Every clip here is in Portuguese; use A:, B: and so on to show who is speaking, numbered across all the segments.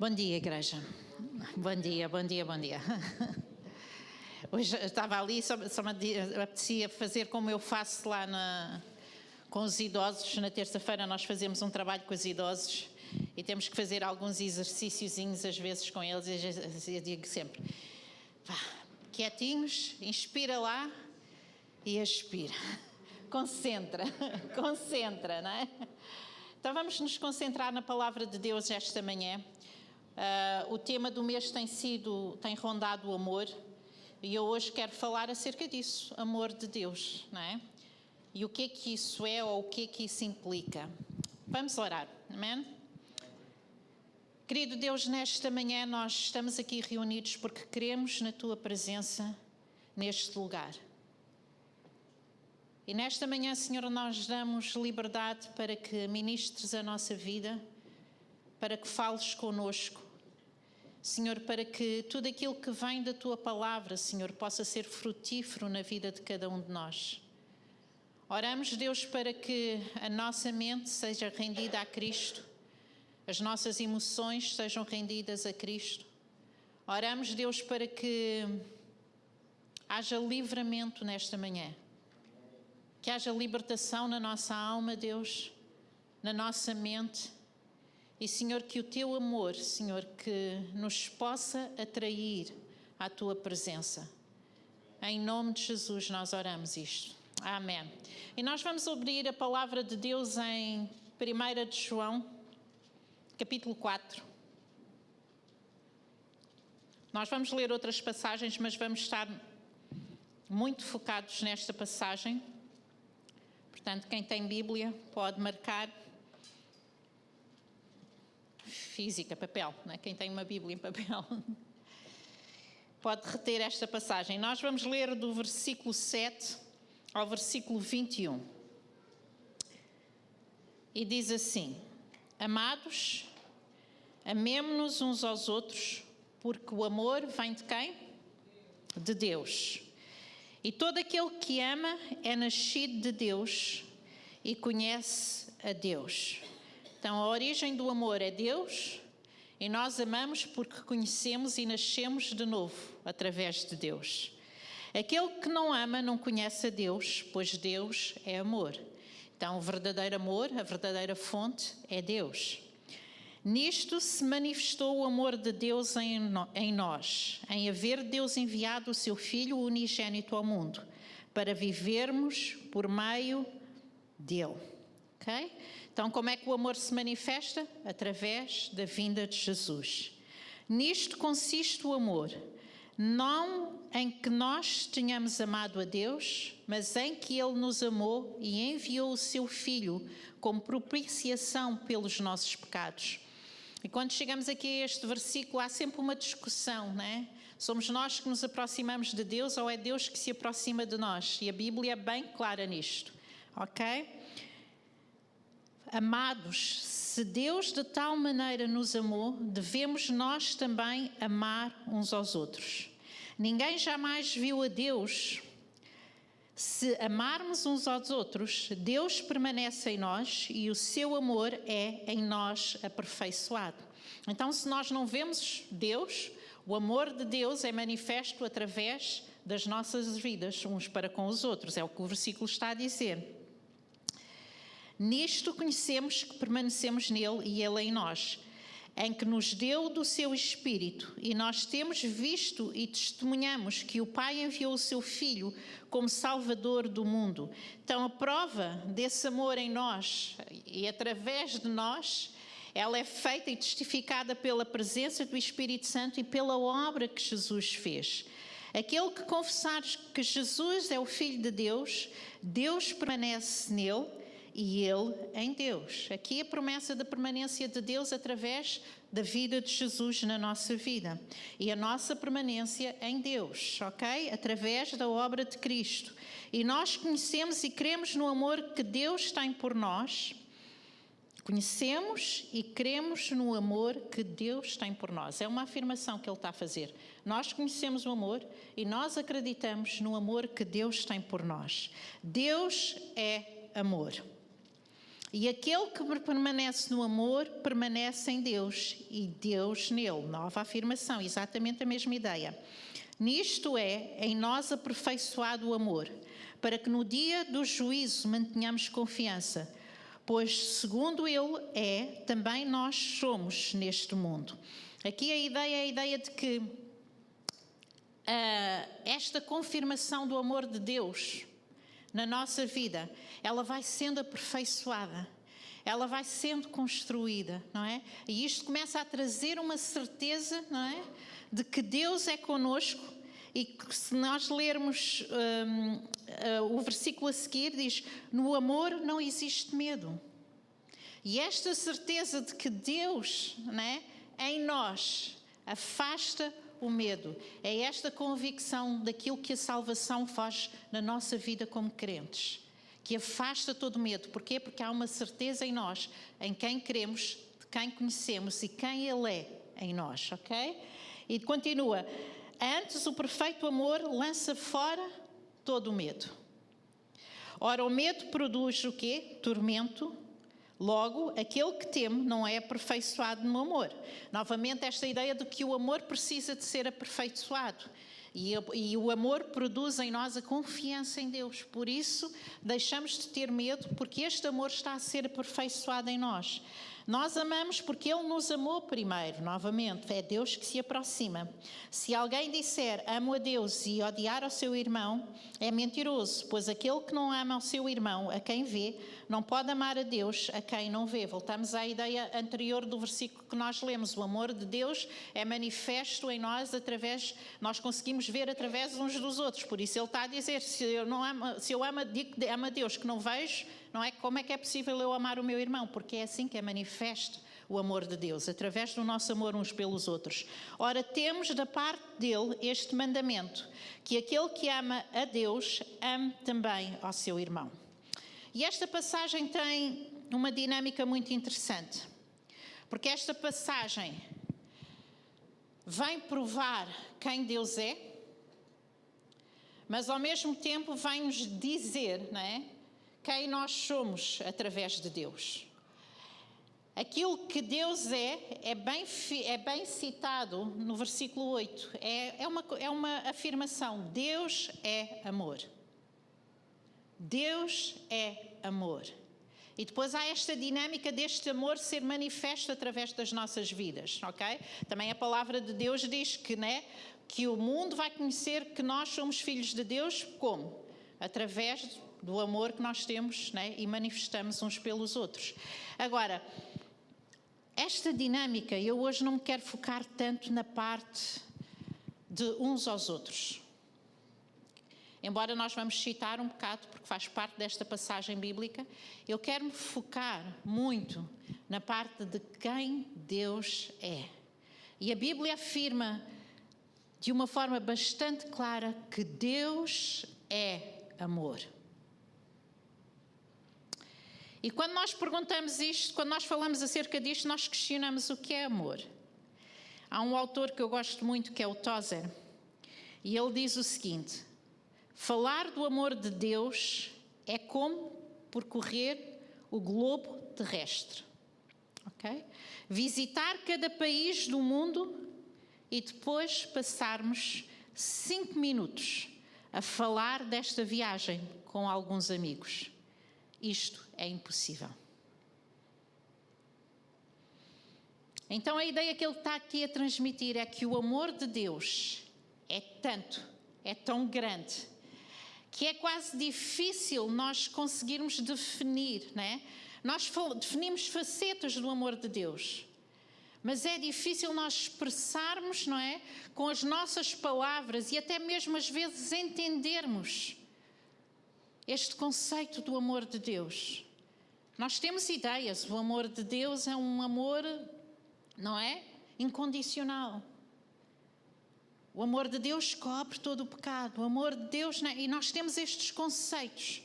A: Bom dia, igreja. Bom dia, bom dia, bom dia. Hoje estava ali, só me apetecia fazer como eu faço lá com os idosos. Na terça-feira nós fazemos um trabalho com os idosos e temos que fazer alguns exercíciozinhos às vezes com eles. E eu digo sempre, vá, quietinhos, inspira lá e expira. Concentra, não é? Então vamos nos concentrar na palavra de Deus esta manhã. O tema do mês tem rondado o amor, e eu hoje quero falar acerca disso, amor de Deus, não é? E o que é que isso é, ou o que é que isso implica? Vamos orar, amém? Querido Deus, nesta manhã nós estamos aqui reunidos porque queremos na Tua presença neste lugar. E nesta manhã, Senhor, nós damos liberdade para que ministres a nossa vida, para que fales connosco, Senhor, para que tudo aquilo que vem da Tua palavra, Senhor, possa ser frutífero na vida de cada um de nós. Oramos, Deus, para que a nossa mente seja rendida a Cristo, as nossas emoções sejam rendidas a Cristo. Oramos, Deus, para que haja livramento nesta manhã. Que haja libertação na nossa alma, Deus, na nossa mente. E, Senhor, que o Teu amor, Senhor, que nos possa atrair à Tua presença. Em nome de Jesus nós oramos isto. Amém. E nós vamos abrir a palavra de Deus em 1 de João, capítulo 4. Nós vamos ler outras passagens, mas vamos estar muito focados nesta passagem. Portanto, quem tem Bíblia pode marcar física, papel, não é? Quem tem uma Bíblia em papel pode reter esta passagem. Nós vamos ler do versículo 7 ao versículo 21. E diz assim: Amados, amemo-nos uns aos outros, porque o amor vem de quem? De Deus. E todo aquele que ama é nascido de Deus e conhece a Deus. Então, a origem do amor é Deus, e nós amamos porque conhecemos e nascemos de novo através de Deus. Aquele que não ama não conhece a Deus, pois Deus é amor. Então, o verdadeiro amor, a verdadeira fonte é Deus. Nisto se manifestou o amor de Deus em nós, em haver Deus enviado o seu Filho unigênito ao mundo, para vivermos por meio dele. Ok? Então, como é que o amor se manifesta? Através da vinda de Jesus. Nisto consiste o amor, não em que nós tenhamos amado a Deus, mas em que Ele nos amou e enviou o seu Filho como propiciação pelos nossos pecados. E quando chegamos aqui a este versículo, há sempre uma discussão, não é? Somos nós que nos aproximamos de Deus ou é Deus que se aproxima de nós? E a Bíblia é bem clara nisto, ok? Amados, se Deus de tal maneira nos amou, devemos nós também amar uns aos outros. Ninguém jamais viu a Deus. Se amarmos uns aos outros, Deus permanece em nós e o seu amor é em nós aperfeiçoado. Então, se nós não vemos Deus, o amor de Deus é manifesto através das nossas vidas, uns para com os outros. É o que o versículo está a dizer. Nisto conhecemos que permanecemos nele e ele em nós, em que nos deu do seu Espírito, e nós temos visto e testemunhamos que o Pai enviou o seu Filho como Salvador do mundo. Então, a prova desse amor em nós e através de nós, ela é feita e testificada pela presença do Espírito Santo e pela obra que Jesus fez. Aquele que confessar que Jesus é o Filho de Deus, Deus permanece nele e Ele em Deus. Aqui a promessa da permanência de Deus através da vida de Jesus na nossa vida. E a nossa permanência em Deus, ok? Através da obra de Cristo. E nós conhecemos e cremos no amor que Deus tem por nós. Conhecemos e cremos no amor que Deus tem por nós. É uma afirmação que Ele está a fazer. Nós conhecemos o amor e nós acreditamos no amor que Deus tem por nós. Deus é amor. E aquele que permanece no amor, permanece em Deus e Deus nele. Nova afirmação, exatamente a mesma ideia. Nisto é em nós aperfeiçoado o amor, para que no dia do juízo mantenhamos confiança, pois segundo ele é, também nós somos neste mundo. Aqui a ideia é a ideia de que esta confirmação do amor de Deus na nossa vida, ela vai sendo aperfeiçoada, ela vai sendo construída, não é? E isto começa a trazer uma certeza, não é? De que Deus é conosco e que se nós lermos o versículo a seguir diz, no amor não existe medo. E esta certeza de que Deus, não é, em nós afasta o medo. É esta convicção daquilo que a salvação faz na nossa vida como crentes, que afasta todo o medo. Porquê? Porque há uma certeza em nós, em quem queremos, de quem conhecemos e quem Ele é em nós, ok? E continua, antes o perfeito amor lança fora todo o medo. Ora, o medo produz o quê? Tormento. Logo, aquele que teme não é aperfeiçoado no amor. Novamente, esta ideia de que o amor precisa de ser aperfeiçoado. E o amor produz em nós a confiança em Deus. Por isso, deixamos de ter medo, porque este amor está a ser aperfeiçoado em nós. Nós amamos porque Ele nos amou primeiro. Novamente, é Deus que se aproxima. Se alguém disser amo a Deus e odiar ao seu irmão, é mentiroso, pois aquele que não ama ao seu irmão, a quem vê, não pode amar a Deus a quem não vê. Voltamos à ideia anterior do versículo que nós lemos. O amor de Deus é manifesto em nós através, nós conseguimos ver através uns dos outros. Por isso Ele está a dizer, se eu digo que amo a Deus que não vejo, não é? Como é que é possível eu amar o meu irmão? Porque é assim que é manifesto o amor de Deus, através do nosso amor uns pelos outros. Ora, temos da parte dele este mandamento, que aquele que ama a Deus, ame também ao seu irmão. E esta passagem tem uma dinâmica muito interessante, porque esta passagem vem provar quem Deus é, mas ao mesmo tempo vem-nos dizer, não é? Quem nós somos através de Deus. Aquilo que Deus é bem citado no versículo 8. É uma afirmação. Deus é amor. Deus é amor. E depois há esta dinâmica deste amor ser manifesto através das nossas vidas, ok? Também a palavra de Deus diz que, né, que o mundo vai conhecer que nós somos filhos de Deus como? Através do amor que nós temos, né, e manifestamos uns pelos outros. Agora, esta dinâmica, eu hoje não me quero focar tanto na parte de uns aos outros. Embora nós vamos citar um bocado, porque faz parte desta passagem bíblica, eu quero me focar muito na parte de quem Deus é. E a Bíblia afirma de uma forma bastante clara que Deus é amor. E quando nós perguntamos isto, quando nós falamos acerca disto, nós questionamos o que é amor. Há um autor que eu gosto muito, que é o Tozer, e ele diz o seguinte: falar do amor de Deus é como percorrer o globo terrestre. Okay? Visitar cada país do mundo e depois passarmos 5 minutos a falar desta viagem com alguns amigos. Isto é impossível. Então a ideia que ele está aqui a transmitir é que o amor de Deus é tão grande, que é quase difícil nós conseguirmos definir, né? Nós definimos facetas do amor de Deus, mas é difícil nós expressarmos, não é? Com as nossas palavras e até mesmo às vezes entendermos este conceito do amor de Deus. Nós temos ideias, o amor de Deus é um amor, não é? Incondicional. O amor de Deus cobre todo o pecado, o amor de Deus, não é? E nós temos estes conceitos.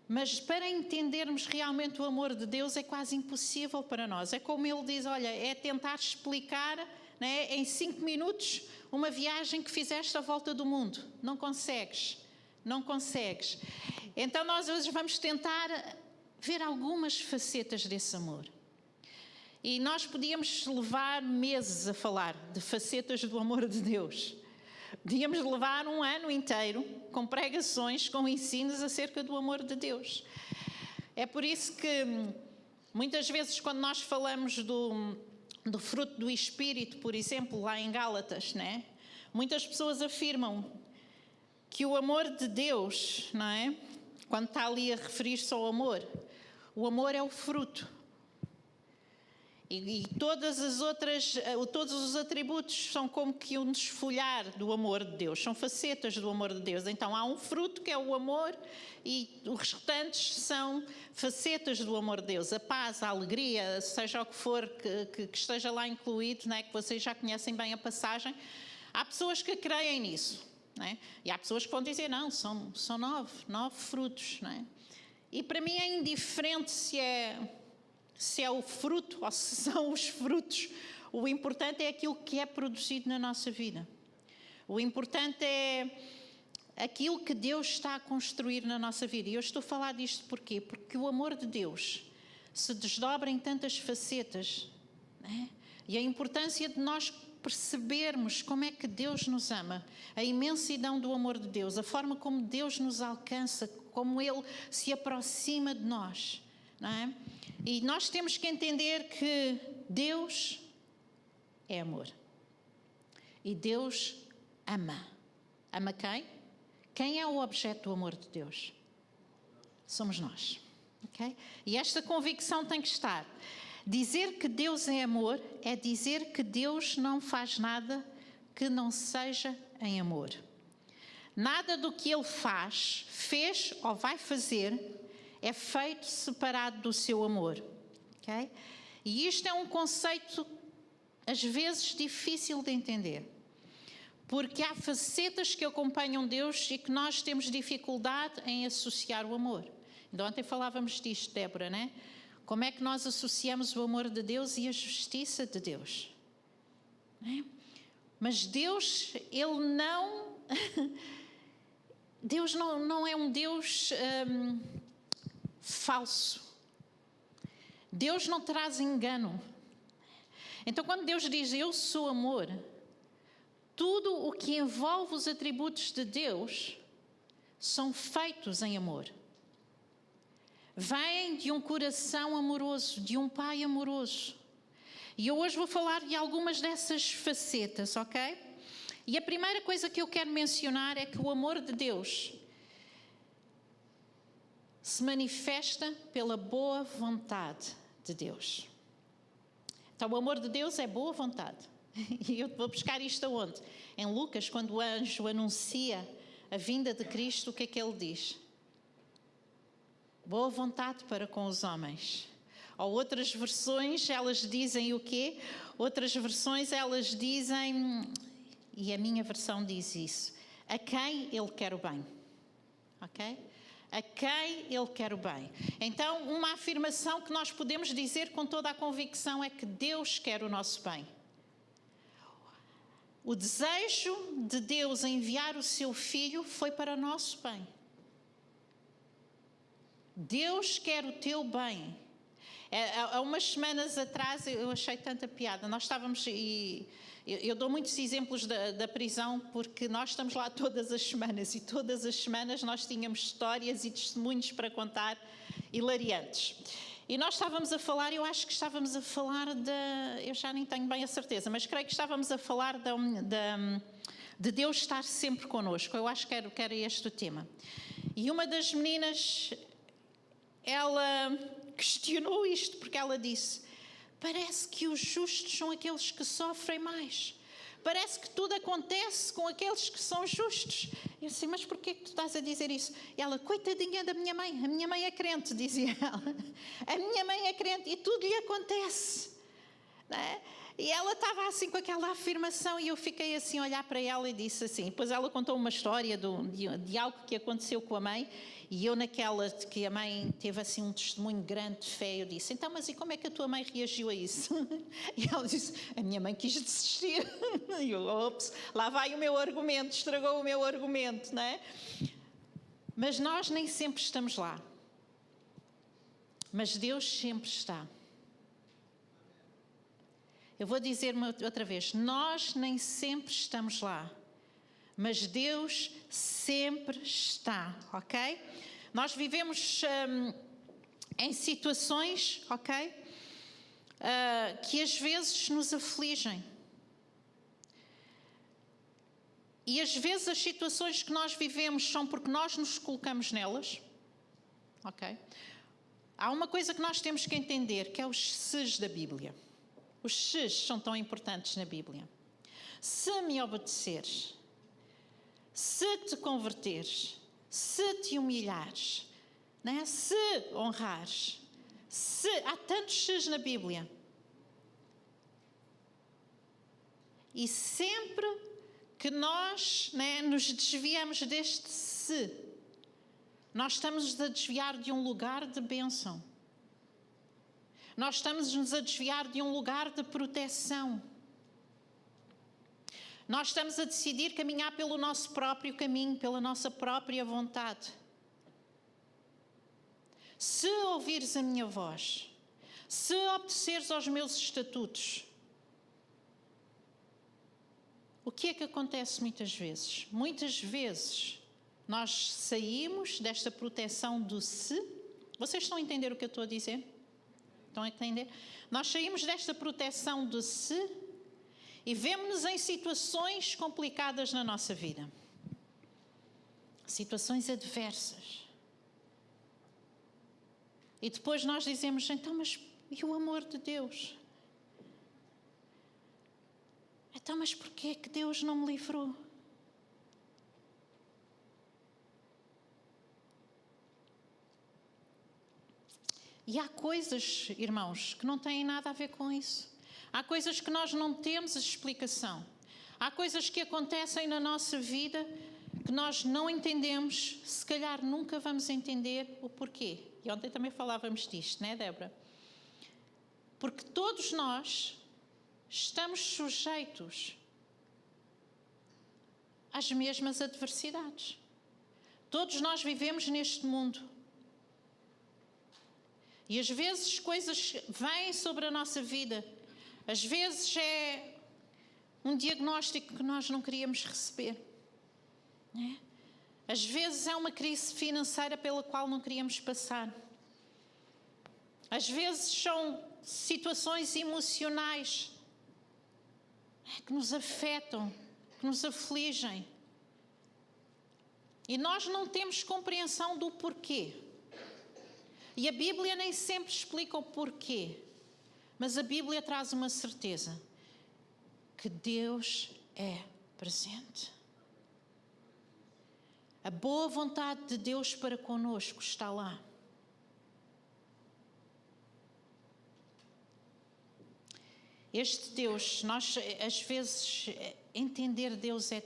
A: Mas para entendermos realmente o amor de Deus é quase impossível para nós. É como ele diz, olha, é tentar explicar, não é? Em 5 minutos uma viagem que fizeste à volta do mundo. Não consegues. Então nós hoje vamos tentar ver algumas facetas desse amor. E nós podíamos levar meses a falar de facetas do amor de Deus. Podíamos levar um ano inteiro com pregações, com ensinos acerca do amor de Deus. É por isso que muitas vezes quando nós falamos do fruto do Espírito, por exemplo, lá em Gálatas, né? Muitas pessoas afirmam que o amor de Deus, não é? Quando está ali a referir-se ao amor, o amor é o fruto. E todos os atributos são como que um desfolhar do amor de Deus, são facetas do amor de Deus. Então há um fruto que é o amor e os restantes são facetas do amor de Deus. A paz, a alegria, seja o que for que esteja lá incluído, não é? Que vocês já conhecem bem a passagem. Há pessoas que creem nisso, não é? E há pessoas que vão dizer, não, são 9 frutos. Não é? E para mim é indiferente se é o fruto ou se são os frutos. O importante é aquilo que é produzido na nossa vida. O importante é aquilo que Deus está a construir na nossa vida. E eu estou a falar disto porquê? Porque o amor de Deus se desdobra em tantas facetas, né? E a importância de nós percebermos como é que Deus nos ama, a imensidão do amor de Deus, a forma como Deus nos alcança, como Ele se aproxima de nós, não é? E nós temos que entender que Deus é amor. E Deus ama. Ama quem? Quem é o objeto do amor de Deus? Somos nós. Okay? E esta convicção tem que estar. Dizer que Deus é amor é dizer que Deus não faz nada que não seja em amor. Nada do que Ele fez ou vai fazer é feito separado do seu amor. Okay? E isto é um conceito, às vezes, difícil de entender. Porque há facetas que acompanham Deus e que nós temos dificuldade em associar o amor. Então, ontem falávamos disto, Débora, né? Como é que nós associamos o amor de Deus e a justiça de Deus? Né? Mas Deus, Ele não... Deus não é um Deus... falso. Deus não traz engano. Então, quando Deus diz eu sou amor, tudo o que envolve os atributos de Deus são feitos em amor. Vêm de um coração amoroso, de um pai amoroso. E eu hoje vou falar de algumas dessas facetas, ok? E a primeira coisa que eu quero mencionar é que o amor de Deus se manifesta pela boa vontade de Deus. Então, o amor de Deus é boa vontade. E eu vou buscar isto aonde? Em Lucas, quando o anjo anuncia a vinda de Cristo, o que é que ele diz? Boa vontade para com os homens. Ou outras versões, elas dizem o quê? Outras versões, elas dizem, e a minha versão diz isso, a quem Ele quer o bem. Ok? A quem Ele quer o bem. Então, uma afirmação que nós podemos dizer com toda a convicção é que Deus quer o nosso bem. O desejo de Deus em enviar o seu Filho foi para o nosso bem. Deus quer o teu bem. Há umas semanas atrás eu achei tanta piada. Nós estávamos, e eu dou muitos exemplos da prisão porque nós estamos lá todas as semanas e todas as semanas nós tínhamos histórias e testemunhos para contar hilariantes. E nós estávamos a falar, eu acho que estávamos a falar eu já nem tenho bem a certeza, mas creio que estávamos a falar de Deus estar sempre connosco. Eu acho que era este o tema. E uma das meninas, ela questionou isto, porque ela disse, parece que os justos são aqueles que sofrem mais. Parece que tudo acontece com aqueles que são justos. Eu disse, mas porquê que tu estás a dizer isso? E ela, coitadinha da minha mãe, a minha mãe é crente, dizia ela. A minha mãe é crente e tudo lhe acontece. Não é? E ela estava assim com aquela afirmação e eu fiquei assim a olhar para ela e disse assim, depois ela contou uma história de algo que aconteceu com a mãe e eu naquela que a mãe teve assim um testemunho grande de fé, eu disse, então mas e como é que a tua mãe reagiu a isso? E ela disse, a minha mãe quis desistir. E eu, ops, lá vai o meu argumento, estragou o meu argumento, não é? Mas nós nem sempre estamos lá. Mas Deus sempre está. Eu vou dizer outra vez, nós nem sempre estamos lá, mas Deus sempre está, ok? Nós vivemos em situações, ok? Que às vezes nos afligem. E às vezes as situações que nós vivemos são porque nós nos colocamos nelas, ok? Há uma coisa que nós temos que entender, que é os ses da Bíblia. Os ses são tão importantes na Bíblia. Se me obedeceres, se te converteres, se te humilhares, né? Se honrares, há tantos ses na Bíblia. E sempre que nós, né, nos desviamos deste se, nós estamos a desviar de um lugar de bênção. Nós estamos a desviar de um lugar de proteção. Nós estamos a decidir caminhar pelo nosso próprio caminho, pela nossa própria vontade. Se ouvires a minha voz, se obedeceres aos meus estatutos, o que é que acontece muitas vezes? Muitas vezes nós saímos desta proteção do se. Vocês estão a entender o que eu estou a dizer? Estão a entender? Nós saímos desta proteção do se e vemos-nos em situações complicadas na nossa vida. Situações adversas. E depois nós dizemos, então, mas e o amor de Deus? Então, mas porquê é que Deus não me livrou? E há coisas, irmãos, que não têm nada a ver com isso. Há coisas que nós não temos explicação. Há coisas que acontecem na nossa vida que nós não entendemos, se calhar nunca vamos entender o porquê. E ontem também falávamos disto, não é, Débora? Porque todos nós estamos sujeitos às mesmas adversidades. Todos nós vivemos neste mundo. E às vezes coisas vêm sobre a nossa vida. Às vezes é um diagnóstico que nós não queríamos receber. Né? Às vezes é uma crise financeira pela qual não queríamos passar. Às vezes são situações emocionais que nos afetam, que nos afligem. E nós não temos compreensão do porquê. E a Bíblia nem sempre explica o porquê. Mas a Bíblia traz uma certeza. Que Deus é presente. A boa vontade de Deus para conosco está lá. Este Deus, nós às vezes entender Deus é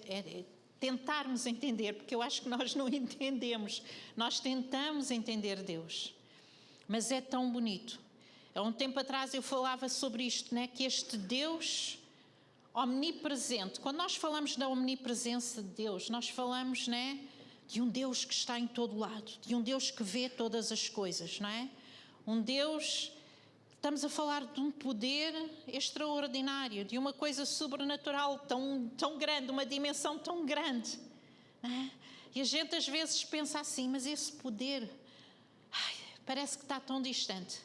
A: tentarmos entender, porque eu acho que nós não entendemos. Nós tentamos entender Deus, mas é tão bonito. Há um tempo atrás eu falava sobre isto, né? Que este Deus omnipresente, quando nós falamos da omnipresença de Deus, nós falamos, né, de um Deus que está em todo lado, de um Deus que vê todas as coisas, não é? Um Deus... Estamos a falar de um poder extraordinário, de uma coisa sobrenatural tão grande, uma dimensão tão grande. Não é? E a gente às vezes pensa assim, mas esse poder parece que está tão distante.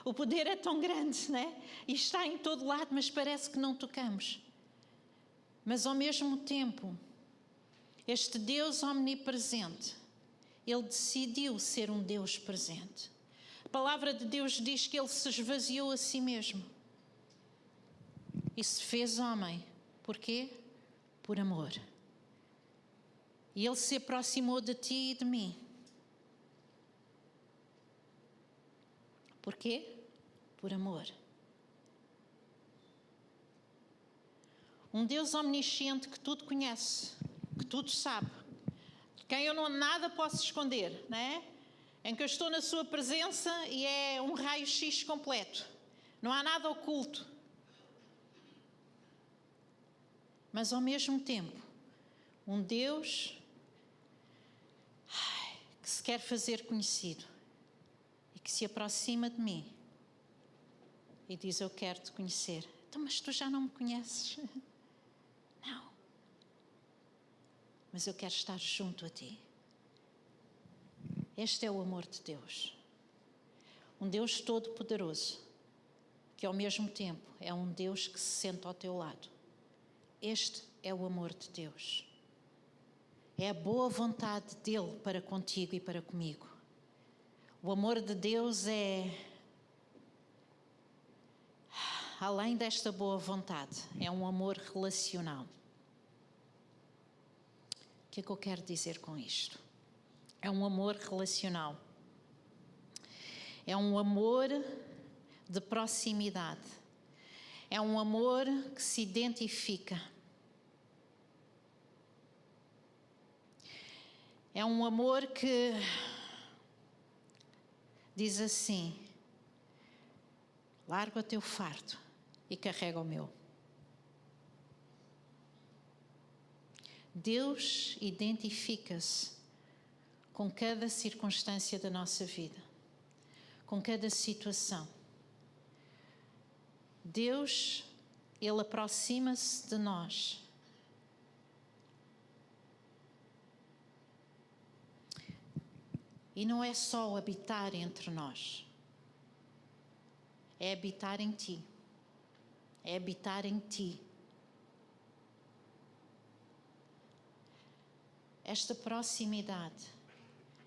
A: O poder é tão grande, não é? E está em todo lado, mas parece que não tocamos. Mas ao mesmo tempo, este Deus omnipresente, Ele decidiu ser um Deus presente. A palavra de Deus diz que Ele se esvaziou a si mesmo e se fez homem. Porquê? Por amor. E Ele se aproximou de ti e de mim. Porquê? Por amor. Um Deus omnisciente que tudo conhece, que tudo sabe, de quem eu não nada posso esconder, não é? Em que eu estou na sua presença e é um raio-x completo. Não há nada oculto. Mas ao mesmo tempo, um Deus que se quer fazer conhecido e que se aproxima de mim e diz: eu quero te conhecer. Então, mas tu já não me conheces? Não. Mas eu quero estar junto a ti. Este é o amor de Deus. Um Deus todo-poderoso, que ao mesmo tempo é um Deus que se senta ao teu lado. Este é o amor de Deus. É a boa vontade dele para contigo e para comigo. O amor de Deus é, além desta boa vontade, é um amor relacional. O que é que eu quero dizer com isto? É um amor relacional. É um amor de proximidade. É um amor que se identifica. É um amor que diz assim: larga o teu fardo e carrega o meu. Deus identifica-se com cada circunstância da nossa vida, com cada situação. Deus, Ele aproxima-se de nós. E não é só habitar entre nós. É habitar em ti. É habitar em ti. Esta proximidade,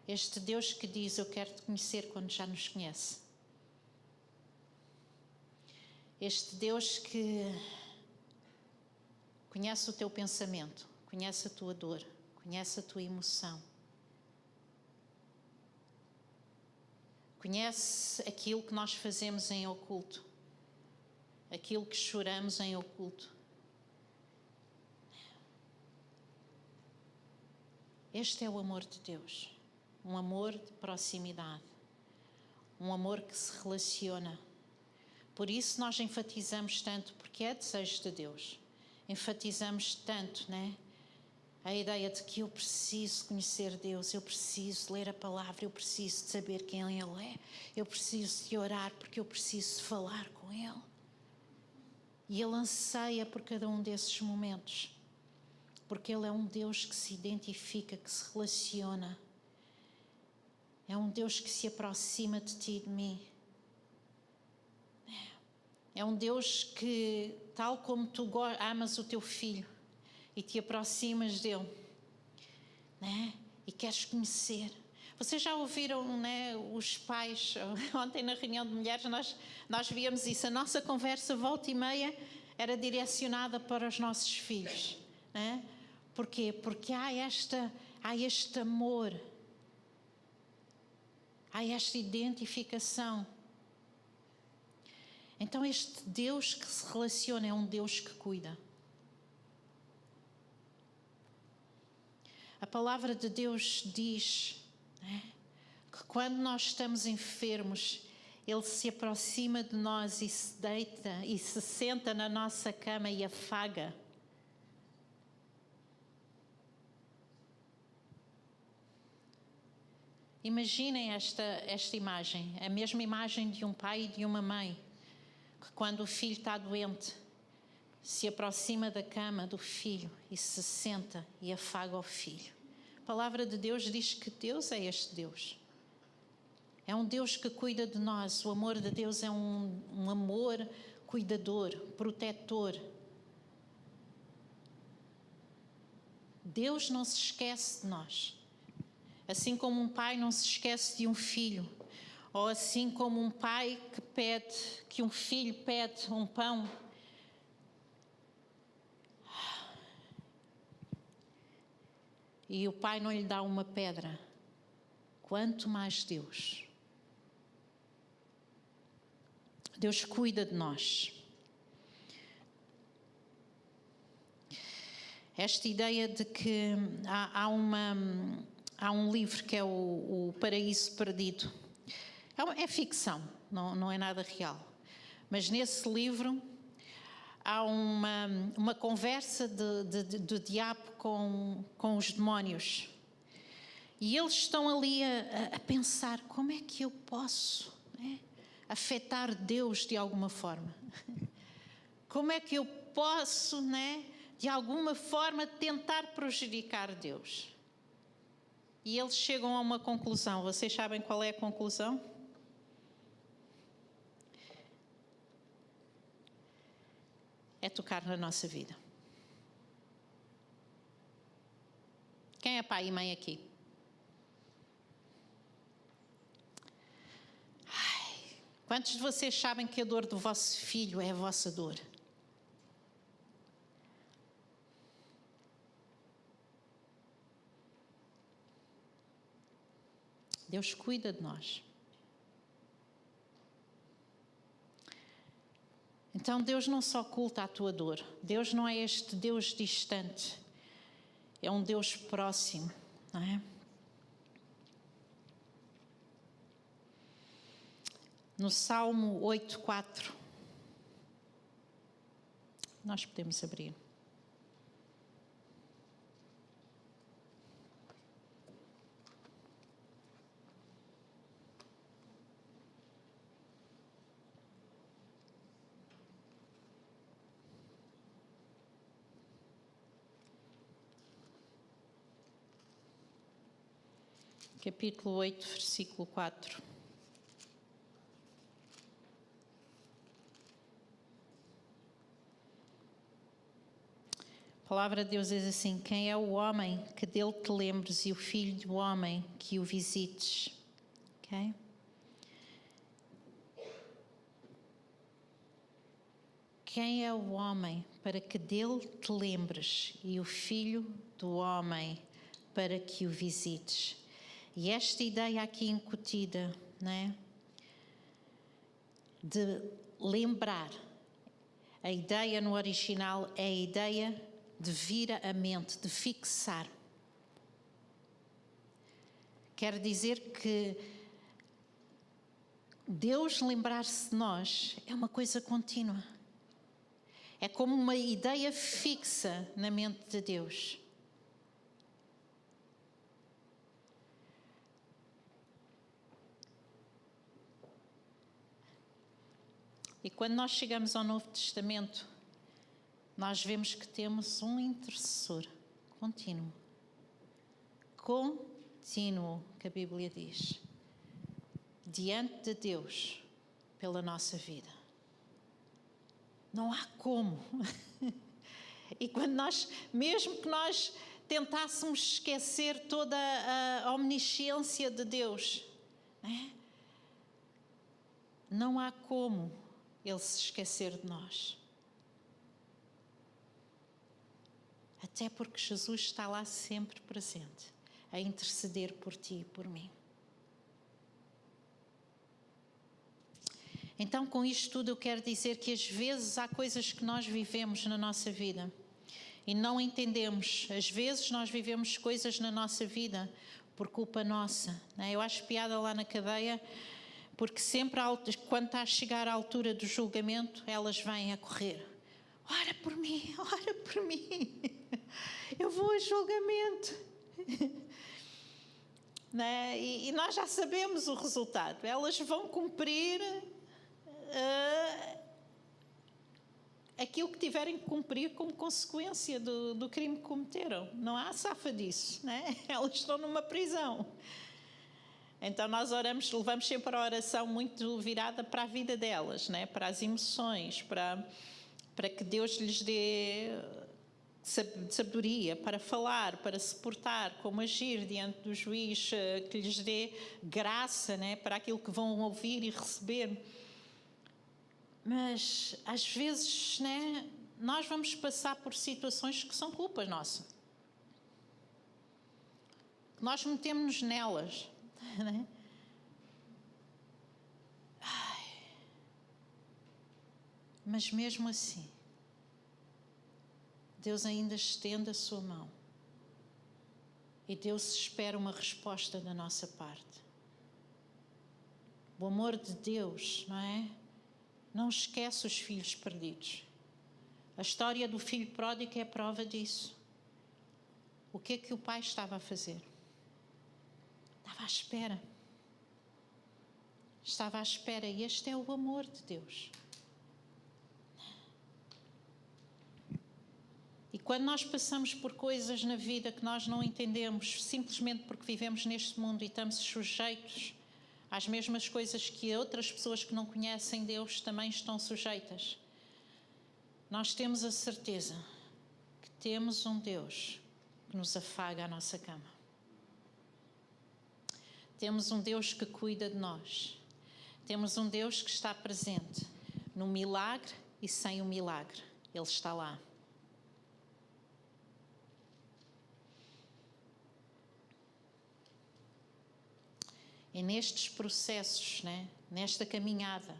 A: este Deus que diz: eu quero te conhecer quando já nos conhece. Este Deus que conhece o teu pensamento, conhece a tua dor, conhece a tua emoção. Conhece aquilo que nós fazemos em oculto, aquilo que choramos em oculto. Este é o amor de Deus, um amor de proximidade, um amor que se relaciona. Por isso nós enfatizamos tanto, porque é desejo de Deus, enfatizamos tanto, a ideia de que eu preciso conhecer Deus, eu preciso ler a palavra, eu preciso de saber quem Ele é, eu preciso de orar porque eu preciso de falar com Ele. E Ele anseia por cada um desses momentos, porque Ele é um Deus que se identifica, que se relaciona. É um Deus que se aproxima de ti e de mim. É um Deus que, tal como tu amas o teu filho e te aproximas dele, e queres conhecer. Vocês já ouviram, os pais, ontem na reunião de mulheres nós víamos isso, a nossa conversa volta e meia era direcionada para os nossos filhos. Porquê? Porque há este amor, há esta identificação. Então este Deus que se relaciona é um Deus que cuida. A palavra de Deus diz que quando nós estamos enfermos, Ele se aproxima de nós e se deita e se senta na nossa cama e afaga. Imaginem esta imagem, a mesma imagem de um pai e de uma mãe, que quando o filho está doente, se aproxima da cama do filho e se senta e afaga o filho. A palavra de Deus diz que Deus é este Deus. É um Deus que cuida de nós. O amor de Deus é um amor cuidador, protetor. Deus não se esquece de nós. Assim como um pai não se esquece de um filho, ou assim como um pai que um filho pede um pão, e o pai não lhe dá uma pedra, quanto mais Deus. Deus cuida de nós. Esta ideia de que há um livro que é o Paraíso Perdido. É ficção, não é nada real. Mas nesse livro há uma conversa do diabo com os demónios. E eles estão ali a pensar, como é que eu posso, né, afetar Deus de alguma forma? Como é que eu posso, né, de alguma forma tentar prejudicar Deus? E eles chegam a uma conclusão. Vocês sabem qual é a conclusão? É tocar na nossa vida. Quem é pai e mãe aqui? Quantos de vocês sabem que a dor do vosso filho é a vossa dor? Deus cuida de nós. Então Deus não só oculta a tua dor. Deus não é este Deus distante. É um Deus próximo, não é? No Salmo 8:4, nós podemos abrir. Capítulo 8, versículo 4. A palavra de Deus diz assim: quem é o homem que dele te lembres e o filho do homem que o visites? Ok? Quem é o homem para que dele te lembres e o filho do homem para que o visites? E esta ideia aqui incutida, né, de lembrar, a ideia no original é a ideia de vir à mente, de fixar. Quer dizer que Deus lembrar-se de nós é uma coisa contínua. É como uma ideia fixa na mente de Deus. E quando nós chegamos ao Novo Testamento, nós vemos que temos um intercessor contínuo. Contínuo, que a Bíblia diz. Diante de Deus, pela nossa vida. Não há como. E quando mesmo que nós tentássemos esquecer toda a omnisciência de Deus, né? Não há como Ele se esquecer de nós. Até porque Jesus está lá sempre presente, a interceder por ti e por mim. Então, com isto tudo, eu quero dizer que às vezes há coisas que nós vivemos na nossa vida e não entendemos. Às vezes nós vivemos coisas na nossa vida por culpa nossa, né? Eu acho piada lá na cadeia, porque sempre quando está a chegar à altura do julgamento, elas vêm a correr. Ora por mim, ora por mim. Eu vou a julgamento. Né? E nós já sabemos o resultado. Elas vão cumprir aquilo que tiverem que cumprir como consequência do crime que cometeram. Não há safa disso, né? Elas estão numa prisão. Então nós oramos, levamos sempre a oração muito virada para a vida delas, né? Para as emoções, para que Deus lhes dê sabedoria para falar, para se portar, como agir diante do juiz, que lhes dê graça, né? Para aquilo que vão ouvir e receber. Mas, às vezes, né, nós vamos passar por situações que são culpa nossa. Nós metemos-nos nelas. Né? Mas, mesmo assim, Deus ainda estende a sua mão. E Deus espera uma resposta da nossa parte. O amor de Deus, não é? Não esquece os filhos perdidos. A história do filho pródigo é a prova disso. O que é que o pai estava a fazer? Estava à espera. Estava à espera. E este é o amor de Deus. E quando nós passamos por coisas na vida que nós não entendemos, simplesmente porque vivemos neste mundo e estamos sujeitos às mesmas coisas que outras pessoas que não conhecem Deus também estão sujeitas, nós temos a certeza que temos um Deus que nos afaga a nossa cama. Temos um Deus que cuida de nós. Temos um Deus que está presente no milagre e sem o milagre. Ele está lá. E nestes processos, nesta caminhada,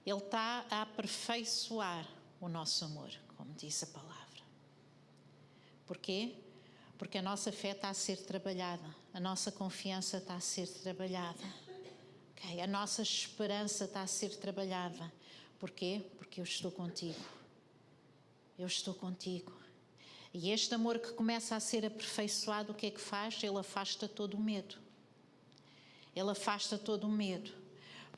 A: Ele está a aperfeiçoar o nosso amor, como diz a palavra. Porquê? Porque a nossa fé está a ser trabalhada, a nossa confiança está a ser trabalhada, okay? A nossa esperança está a ser trabalhada. Porquê? Porque eu estou contigo. Eu estou contigo. E este amor que começa a ser aperfeiçoado, o que é que faz? Ele afasta todo o medo. Ele afasta todo o medo.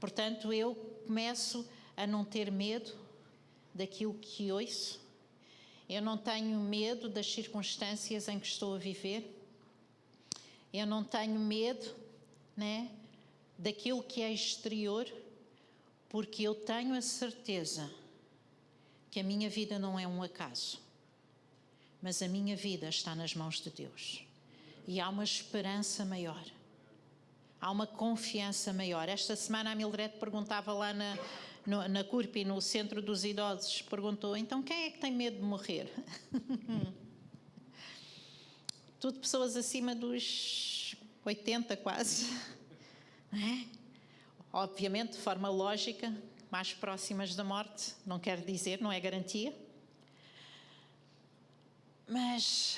A: Portanto, eu começo a não ter medo daquilo que ouço. Eu não tenho medo das circunstâncias em que estou a viver. Eu não tenho medo, daquilo que é exterior, porque eu tenho a certeza que a minha vida não é um acaso, mas a minha vida está nas mãos de Deus. E há uma esperança maior. Há uma confiança maior. Esta semana a Mildred perguntava lá na CURP, no Centro dos Idosos, perguntou, então quem é que tem medo de morrer? Tudo pessoas acima dos 80 quase. Não é? Obviamente, de forma lógica, mais próximas da morte, não quer dizer, não é garantia. Mas...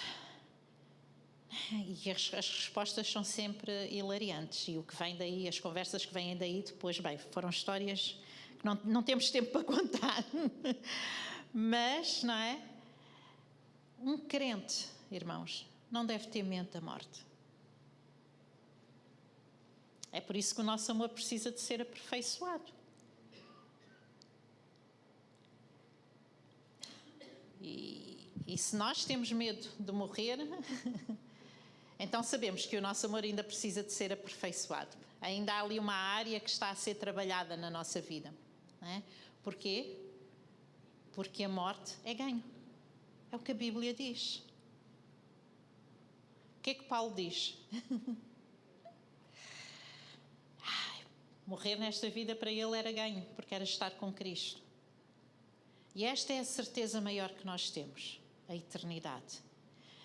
A: E as respostas são sempre hilariantes. E o que vem daí, as conversas que vêm daí depois, foram histórias que não temos tempo para contar. Mas, não é? Um crente, irmãos, não deve ter medo da morte. É por isso que o nosso amor precisa de ser aperfeiçoado. E se nós temos medo de morrer... Então sabemos que o nosso amor ainda precisa de ser aperfeiçoado. Ainda há ali uma área que está a ser trabalhada na nossa vida. Não é? Porquê? Porque a morte é ganho. É o que a Bíblia diz. O que é que Paulo diz? Morrer nesta vida para ele era ganho, porque era estar com Cristo. E esta é a certeza maior que nós temos, a eternidade.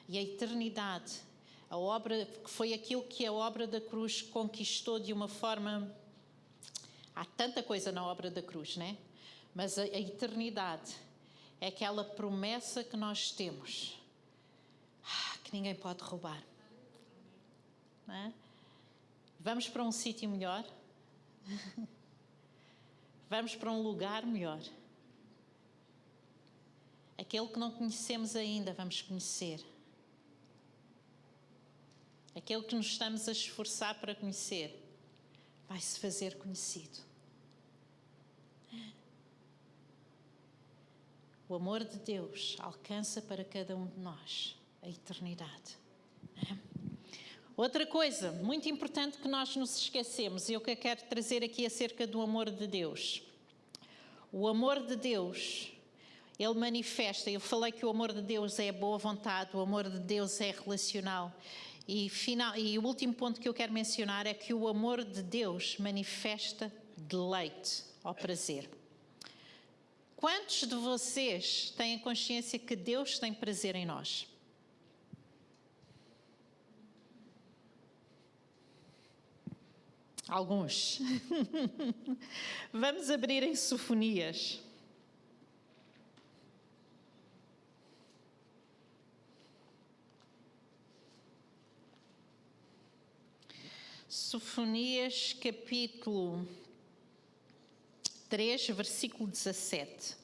A: E a eternidade... A obra, que foi aquilo que a obra da cruz conquistou de uma forma... Há tanta coisa na obra da cruz, Mas a eternidade é aquela promessa que nós temos, que ninguém pode roubar. Não é? Vamos para um sítio melhor. Vamos para um lugar melhor. Aquele que não conhecemos ainda, vamos conhecer. Aquele que nos estamos a esforçar para conhecer, vai-se fazer conhecido. O amor de Deus alcança para cada um de nós a eternidade. Outra coisa muito importante que nós nos esquecemos, e eu que quero trazer aqui acerca do amor de Deus. O amor de Deus, Ele manifesta, eu falei que o amor de Deus é a boa vontade, o amor de Deus é relacional. E o último ponto que eu quero mencionar é que o amor de Deus manifesta deleite ao prazer. Quantos de vocês têm consciência que Deus tem prazer em nós? Alguns. Vamos abrir em Sofonias. Sofonias, capítulo 3, versículo 17.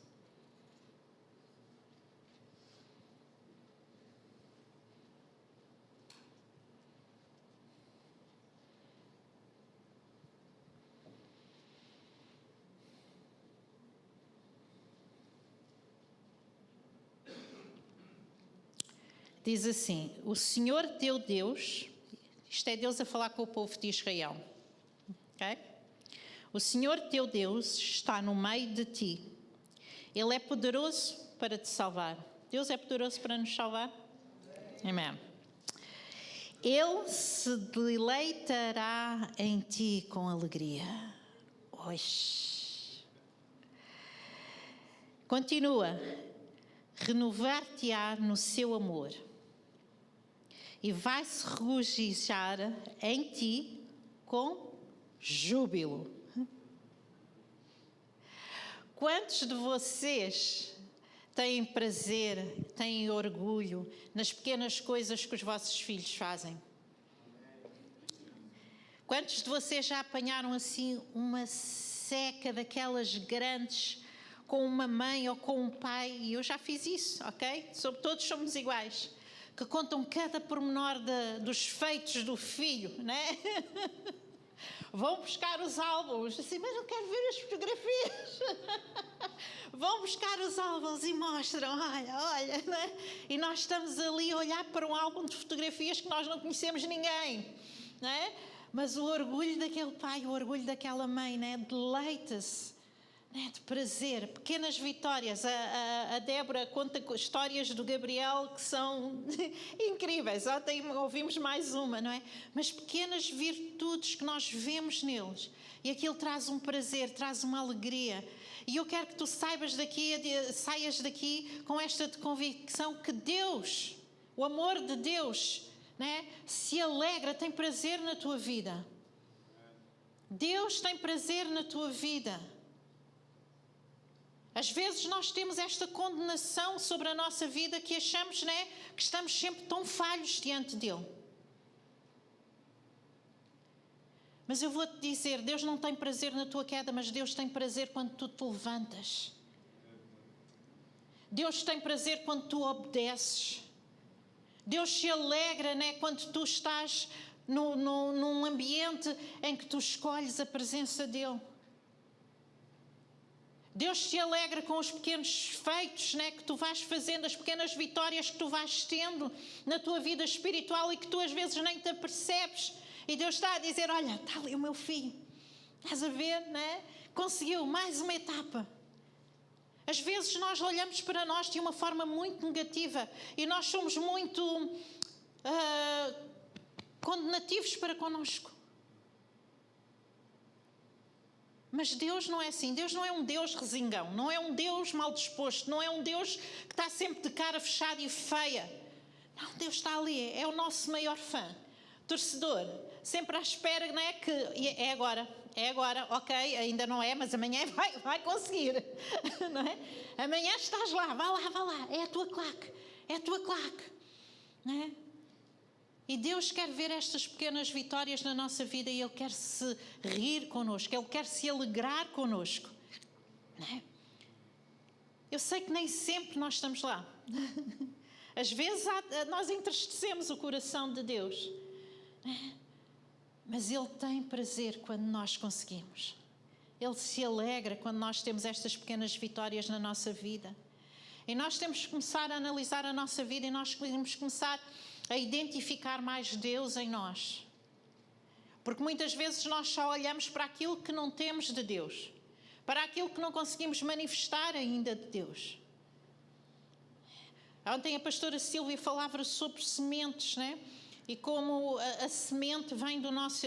A: Diz assim: o Senhor teu Deus, isto é Deus a falar com o povo de Israel, ok? O Senhor teu Deus está no meio de ti. Ele é poderoso para te salvar. Deus é poderoso para nos salvar? Amém. Ele se deleitará em ti com alegria. Oxi. Continua. Renovar-te-á no seu amor. E vai-se regozijar em ti com júbilo. Quantos de vocês têm prazer, têm orgulho nas pequenas coisas que os vossos filhos fazem? Quantos de vocês já apanharam assim uma seca daquelas grandes com uma mãe ou com um pai? E eu já fiz isso, ok? Todos somos iguais. Que contam cada pormenor dos feitos do filho, né? Vão buscar os álbuns, assim, mas não quero ver as fotografias. Vão buscar os álbuns e mostram, olha, né? E nós estamos ali a olhar para um álbum de fotografias que nós não conhecemos ninguém, né? Mas o orgulho daquele pai, o orgulho daquela mãe, né? Deleita-se, né? De prazer, pequenas vitórias. A Débora conta histórias do Gabriel que são incríveis. Ontem ouvimos mais uma, não é? Mas pequenas virtudes que nós vemos neles. E aquilo traz um prazer, traz uma alegria. E eu quero que tu saias daqui com esta convicção que Deus, o amor de Deus, né, se alegra, tem prazer na tua vida. Deus tem prazer na tua vida. Às vezes nós temos esta condenação sobre a nossa vida que achamos, né, que estamos sempre tão falhos diante dele. Mas eu vou-te dizer, Deus não tem prazer na tua queda, mas Deus tem prazer quando tu te levantas. Deus tem prazer quando tu obedeces. Deus se alegra, né, quando tu estás num ambiente em que tu escolhes a presença dele. Deus se alegra com os pequenos feitos, né, que tu vais fazendo, as pequenas vitórias que tu vais tendo na tua vida espiritual e que tu às vezes nem te apercebes. E Deus está a dizer, olha, está ali o meu filho. Estás a ver, né? Conseguiu mais uma etapa. Às vezes nós olhamos para nós de uma forma muito negativa e nós somos muito condenativos para connosco. Mas Deus não é assim. Deus não é um Deus resingão, não é um Deus mal disposto, não é um Deus que está sempre de cara fechada e feia. Não, Deus está ali, é o nosso maior fã, torcedor, sempre à espera, não é? Que é agora, ok, ainda não é, mas amanhã vai conseguir, não é? Amanhã estás lá, vá lá, é a tua claque, não é? E Deus quer ver estas pequenas vitórias na nossa vida e Ele quer se rir connosco, Ele quer se alegrar connosco, não é? Eu sei que nem sempre nós estamos lá. Às vezes nós entristecemos o coração de Deus, mas Ele tem prazer quando nós conseguimos. Ele se alegra quando nós temos estas pequenas vitórias na nossa vida. E nós temos que começar a analisar a nossa vida e nós temos que começar a identificar mais Deus em nós. Porque muitas vezes nós só olhamos para aquilo que não temos de Deus, para aquilo que não conseguimos manifestar ainda de Deus. Ontem a pastora Silvia falava sobre sementes, né? E como a semente vem do nosso,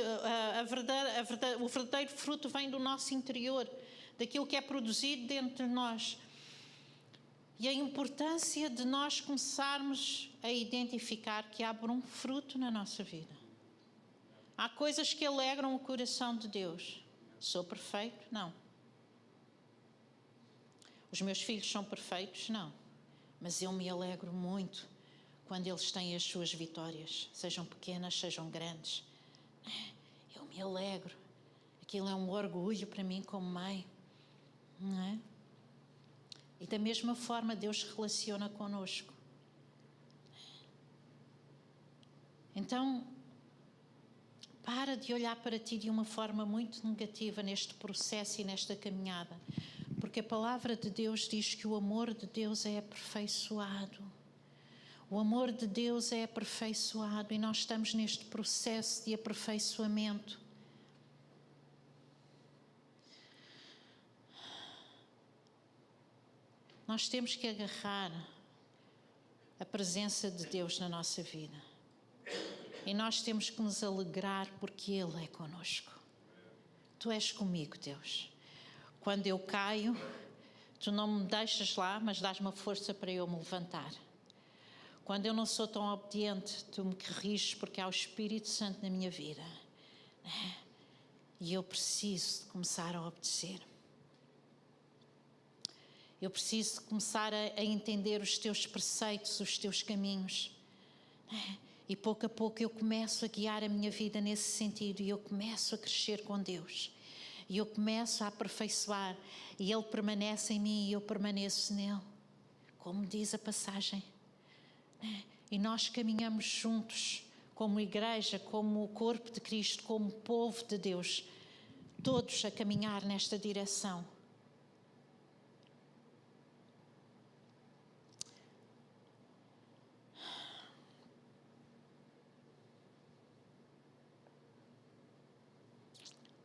A: o verdadeiro fruto vem do nosso interior, daquilo que é produzido dentro de nós. E a importância de nós começarmos a identificar que há um fruto na nossa vida. Há coisas que alegram o coração de Deus. Sou perfeito? Não. Os meus filhos são perfeitos? Não. Mas eu me alegro muito quando eles têm as suas vitórias, sejam pequenas, sejam grandes. Eu me alegro. Aquilo é um orgulho para mim como mãe, não é? E da mesma forma Deus se relaciona connosco. Então, para de olhar para ti de uma forma muito negativa neste processo e nesta caminhada. Porque a palavra de Deus diz que o amor de Deus é aperfeiçoado. O amor de Deus é aperfeiçoado e nós estamos neste processo de aperfeiçoamento. Nós temos que agarrar a presença de Deus na nossa vida. E nós temos que nos alegrar porque Ele é conosco. Tu és comigo, Deus. Quando eu caio, tu não me deixas lá, mas dás-me a força para eu me levantar. Quando eu não sou tão obediente, tu me corriges porque há o Espírito Santo na minha vida. E eu preciso de começar a obedecer. Eu preciso de começar a entender os teus preceitos, os teus caminhos. E pouco a pouco eu começo a guiar a minha vida nesse sentido e eu começo a crescer com Deus. E eu começo a aperfeiçoar e Ele permanece em mim e eu permaneço nele. Como diz a passagem. E nós caminhamos juntos, como igreja, como o corpo de Cristo, como povo de Deus, todos a caminhar nesta direção.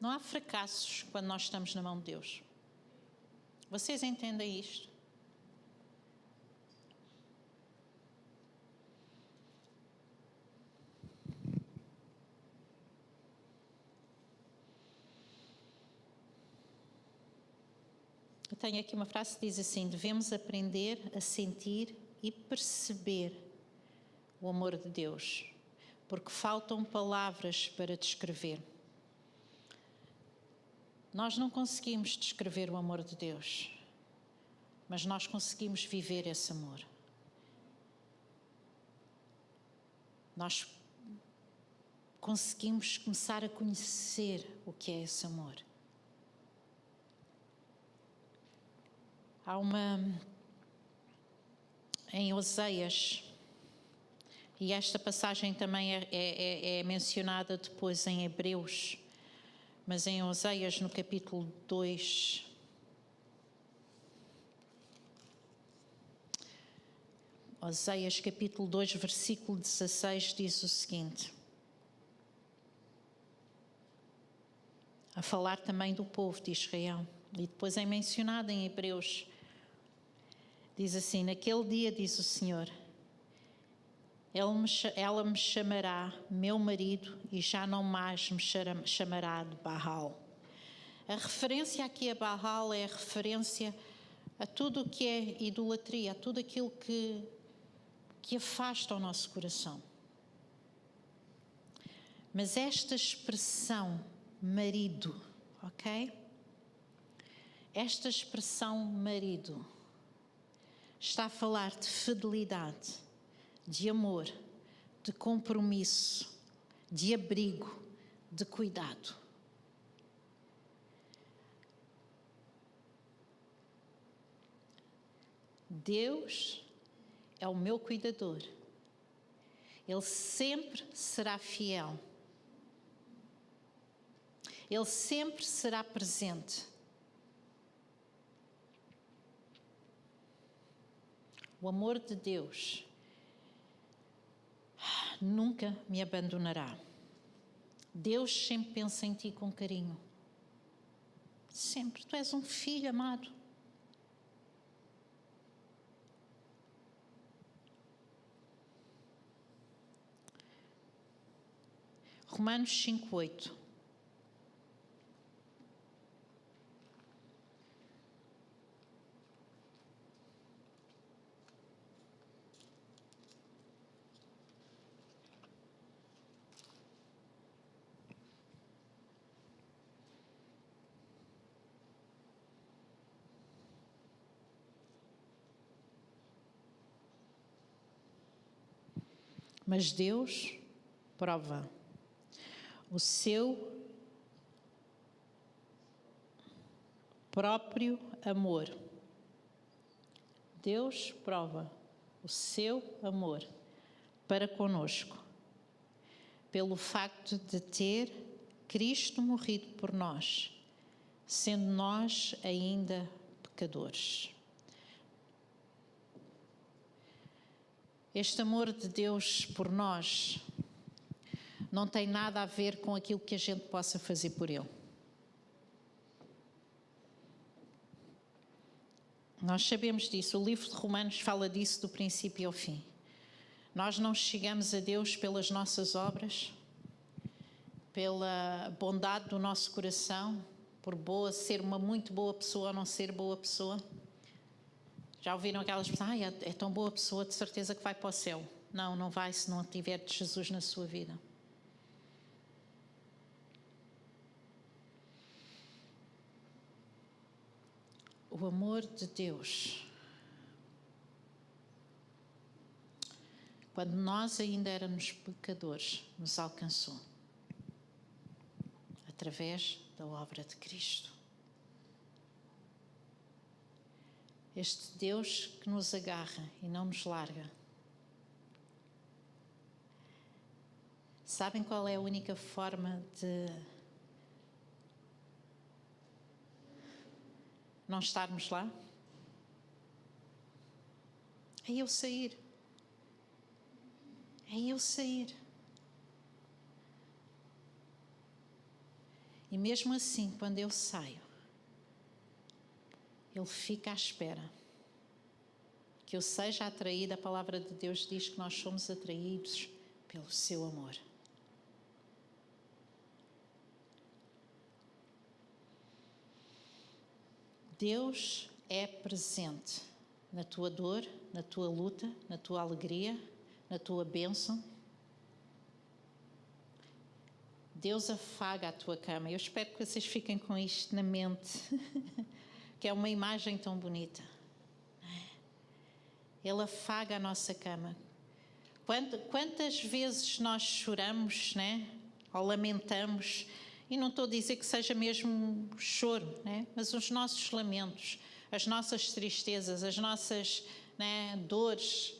A: Não há fracassos quando nós estamos na mão de Deus. Vocês entendem isto? Eu tenho aqui uma frase que diz assim: devemos aprender a sentir e perceber o amor de Deus, porque faltam palavras para descrever. Nós não conseguimos descrever o amor de Deus, mas nós conseguimos viver esse amor. Nós conseguimos começar a conhecer o que é esse amor. Há em Oseias, e esta passagem também é mencionada depois em Hebreus, mas em Oseias, no capítulo 2, Oseias capítulo 2, versículo 16, diz o seguinte, a falar também do povo de Israel, e depois é mencionado em Hebreus, diz assim: naquele dia, diz o Senhor, ela me chamará meu marido e já não mais me chamará de Baal. A referência aqui a Baal é a referência a tudo o que é idolatria, a tudo aquilo que afasta o nosso coração. Mas esta expressão marido, ok? Esta expressão marido está a falar de fidelidade, de amor, de compromisso, de abrigo, de cuidado. Deus é o meu cuidador. Ele sempre será fiel. Ele sempre será presente. O amor de Deus nunca me abandonará. Deus sempre pensa em ti com carinho. Sempre. Tu és um filho amado. Romanos 5:8. Mas Deus prova o seu próprio amor. Deus prova o seu amor para conosco, pelo facto de ter Cristo morrido por nós, sendo nós ainda pecadores. Este amor de Deus por nós não tem nada a ver com aquilo que a gente possa fazer por Ele. Nós sabemos disso, o livro de Romanos fala disso do princípio ao fim. Nós não chegamos a Deus pelas nossas obras, pela bondade do nosso coração, por ser uma muito boa pessoa ou não ser boa pessoa. Já ouviram aquelas pessoas, é tão boa pessoa, de certeza que vai para o céu. Não, não vai se não tiver de Jesus na sua vida. O amor de Deus, quando nós ainda éramos pecadores, nos alcançou através da obra de Cristo. Este Deus que nos agarra e não nos larga. Sabem qual é a única forma de não estarmos lá? É eu sair. É eu sair. E mesmo assim, quando eu saio, Ele fica à espera que eu seja atraída. A palavra de Deus diz que nós somos atraídos pelo seu amor. Deus é presente na tua dor, na tua luta, na tua alegria, na tua bênção. Deus afaga a tua cama. Eu espero que vocês fiquem com isto na mente, que é uma imagem tão bonita. Ele afaga a nossa cama. Quantas vezes nós choramos, né? Ou lamentamos, e não estou a dizer que seja mesmo choro, né? Mas os nossos lamentos, as nossas tristezas, as nossas, né, dores.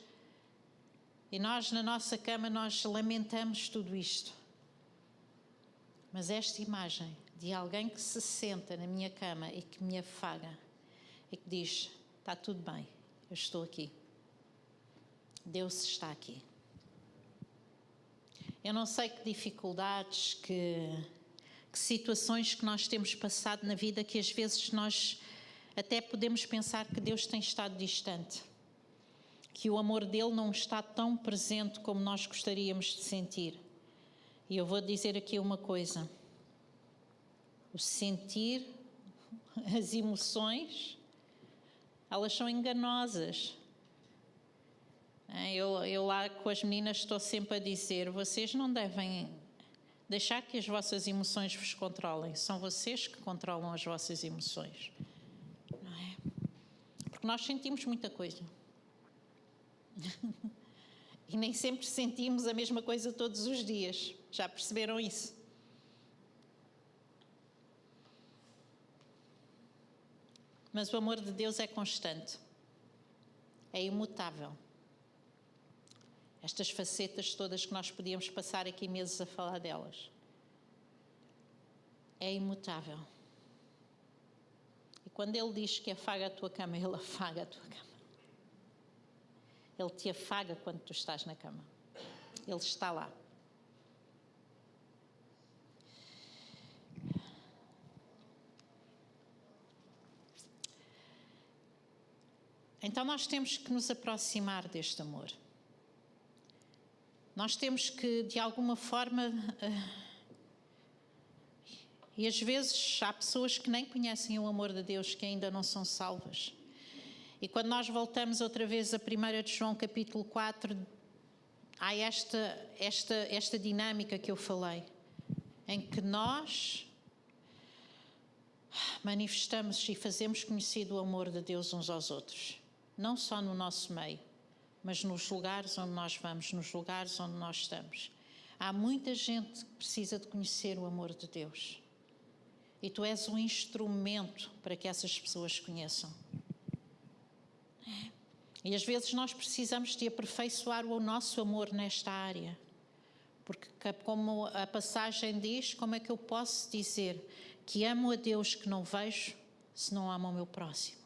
A: E nós, na nossa cama, nós lamentamos tudo isto. Mas esta imagem de alguém que se senta na minha cama e que me afaga e que diz, está tudo bem, eu estou aqui. Deus está aqui. Eu não sei que dificuldades, que situações que nós temos passado na vida que às vezes nós até podemos pensar que Deus tem estado distante, que o amor dele não está tão presente como nós gostaríamos de sentir. E eu vou dizer aqui uma coisa: o sentir, as emoções, elas são enganosas. Eu lá com as meninas estou sempre a dizer, vocês não devem deixar que as vossas emoções vos controlem, são vocês que controlam as vossas emoções. Não é? Porque nós sentimos muita coisa. E nem sempre sentimos a mesma coisa todos os dias. Já perceberam isso? Mas o amor de Deus é constante. É imutável. Estas facetas todas que nós podíamos passar aqui meses a falar delas. É imutável. E quando Ele diz que afaga a tua cama, Ele afaga a tua cama. Ele te afaga quando tu estás na cama. Ele está lá. Então nós temos que nos aproximar deste amor. Nós temos que, de alguma forma, e às vezes há pessoas que nem conhecem o amor de Deus, que ainda não são salvas. E quando nós voltamos outra vez a 1 de João capítulo 4, há esta dinâmica que eu falei, em que nós manifestamos e fazemos conhecido o amor de Deus uns aos outros. Não só no nosso meio, mas nos lugares onde nós vamos, nos lugares onde nós estamos. Há muita gente que precisa de conhecer o amor de Deus. E tu és um instrumento para que essas pessoas conheçam. E às vezes nós precisamos de aperfeiçoar o nosso amor nesta área. Porque, como a passagem diz, como é que eu posso dizer que amo a Deus que não vejo, se não amo o meu próximo?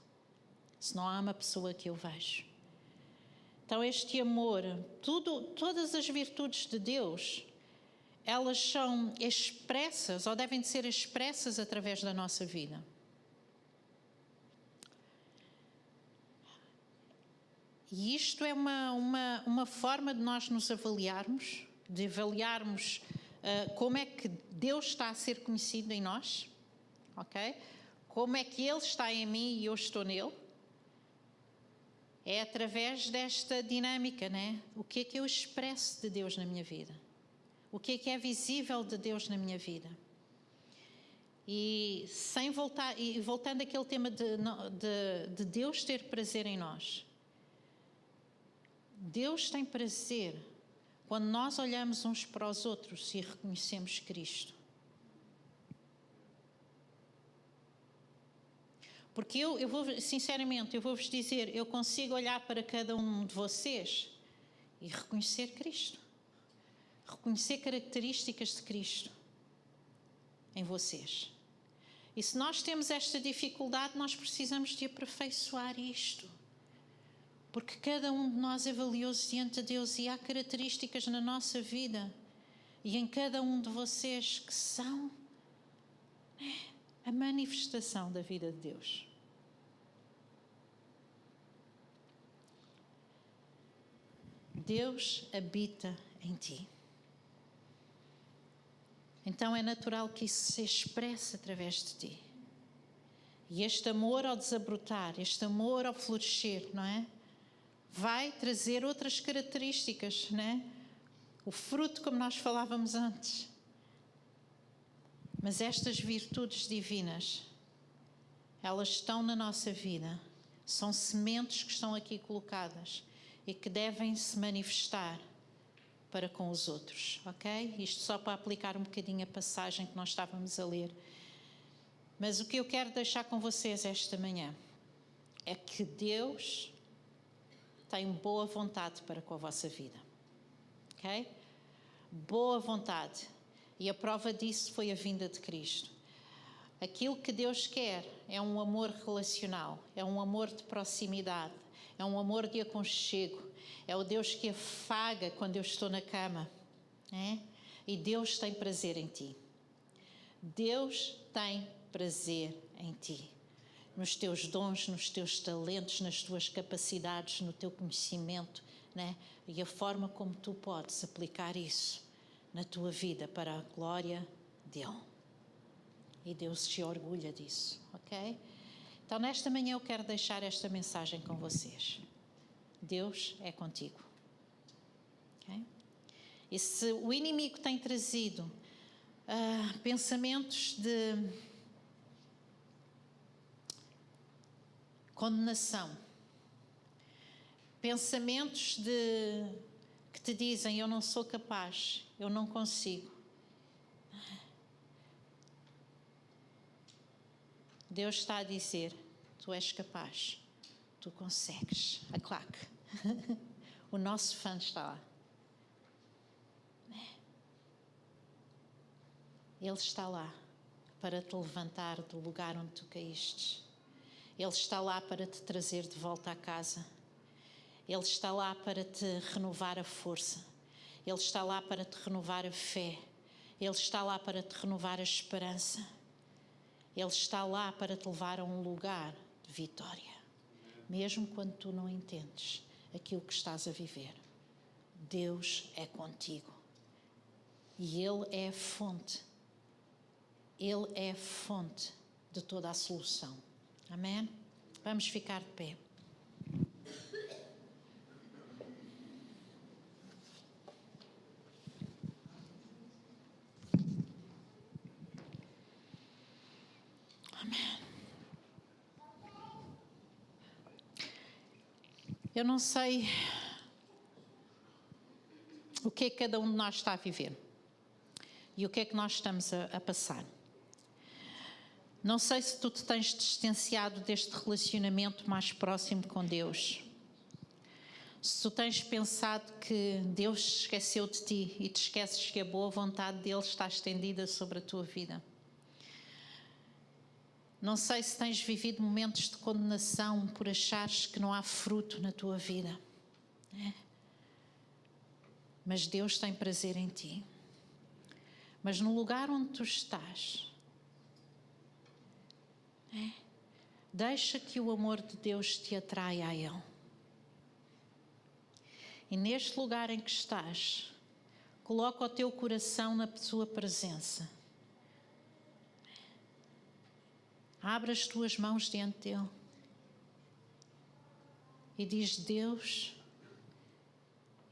A: Se não amo a pessoa que eu vejo? Então este amor, todas as virtudes de Deus, elas são expressas, ou devem de ser expressas através da nossa vida. E isto é uma forma de nós nos avaliarmos, como é que Deus está a ser conhecido em nós, ok? Como é que Ele está em mim e eu estou nele. É através desta dinâmica, né? O que é que eu expresso de Deus na minha vida? O que é visível de Deus na minha vida? E voltando àquele tema de Deus ter prazer em nós. Deus tem prazer quando nós olhamos uns para os outros e reconhecemos Cristo. Porque eu vou-vos dizer, eu consigo olhar para cada um de vocês e reconhecer Cristo. Reconhecer características de Cristo em vocês. E se nós temos esta dificuldade, nós precisamos de aperfeiçoar isto. Porque cada um de nós é valioso diante de Deus e há características na nossa vida e em cada um de vocês que são a manifestação da vida de Deus. Deus habita em ti. Então é natural que isso se expresse através de ti. E este amor ao desabrotar, este amor ao florescer, não é? Vai trazer outras características, não é? O fruto, como nós falávamos antes. Mas estas virtudes divinas, elas estão na nossa vida. São sementes que estão aqui colocadas e que devem se manifestar para com os outros, ok? Isto só para aplicar um bocadinho a passagem que nós estávamos a ler. Mas o que eu quero deixar com vocês esta manhã é que Deus tem boa vontade para com a vossa vida, ok? Boa vontade. E a prova disso foi a vinda de Cristo. Aquilo que Deus quer é um amor relacional, é um amor de proximidade, é um amor de aconchego, é o Deus que afaga quando eu estou na cama, né? E Deus tem prazer em ti. Deus tem prazer em ti, nos teus dons, nos teus talentos, nas tuas capacidades, no teu conhecimento, né? E a forma como tu podes aplicar isso na tua vida para a glória dele. E Deus se orgulha disso, ok? Então, nesta manhã eu quero deixar esta mensagem com vocês. Deus é contigo. Okay? E se o inimigo tem trazido pensamentos de condenação, pensamentos que te dizem eu não sou capaz, eu não consigo, Deus está a dizer, tu és capaz, tu consegues. A claque. O nosso fã está lá. Ele está lá para te levantar do lugar onde tu caíste. Ele está lá para te trazer de volta à casa. Ele está lá para te renovar a força. Ele está lá para te renovar a fé. Ele está lá para te renovar a esperança. Ele está lá para te levar a um lugar de vitória. Mesmo quando tu não entendes aquilo que estás a viver. Deus é contigo. E Ele é a fonte. Ele é a fonte de toda a solução. Amém? Vamos ficar de pé. Amém. Eu não sei o que é que cada um de nós está a viver e o que é que nós estamos a passar. Não sei se tu te tens distanciado deste relacionamento mais próximo com Deus. Se tu tens pensado que Deus se esqueceu de ti e te esqueces que a boa vontade dele está estendida sobre a tua vida. Não sei se tens vivido momentos de condenação por achares que não há fruto na tua vida. Mas Deus tem prazer em ti. Mas no lugar onde tu estás, deixa que o amor de Deus te atraia a Ele. E neste lugar em que estás, coloca o teu coração na sua presença. Abre as tuas mãos diante dele. E diz: Deus,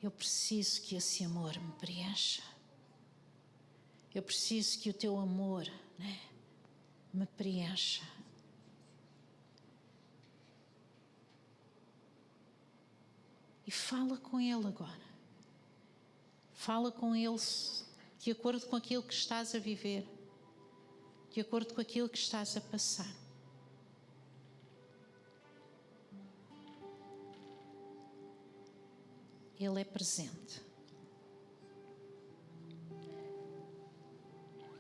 A: eu preciso que esse amor me preencha. Eu preciso que o teu amor, me preencha. E fala com Ele agora. Fala com Ele de acordo com aquilo que estás a viver, de acordo com aquilo que estás a passar. Ele é presente.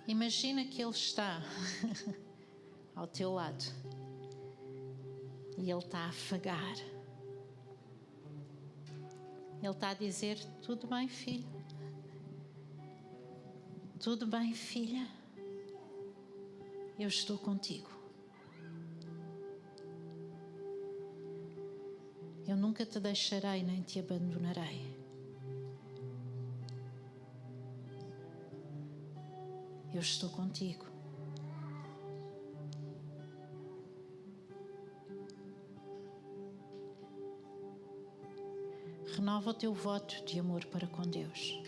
A: Imagina que Ele está ao teu lado e Ele está a afagar. Ele está a dizer: tudo bem, filho? Tudo bem, filha? Eu estou contigo. Eu nunca te deixarei nem te abandonarei. Eu estou contigo. Renova o teu voto de amor para com Deus.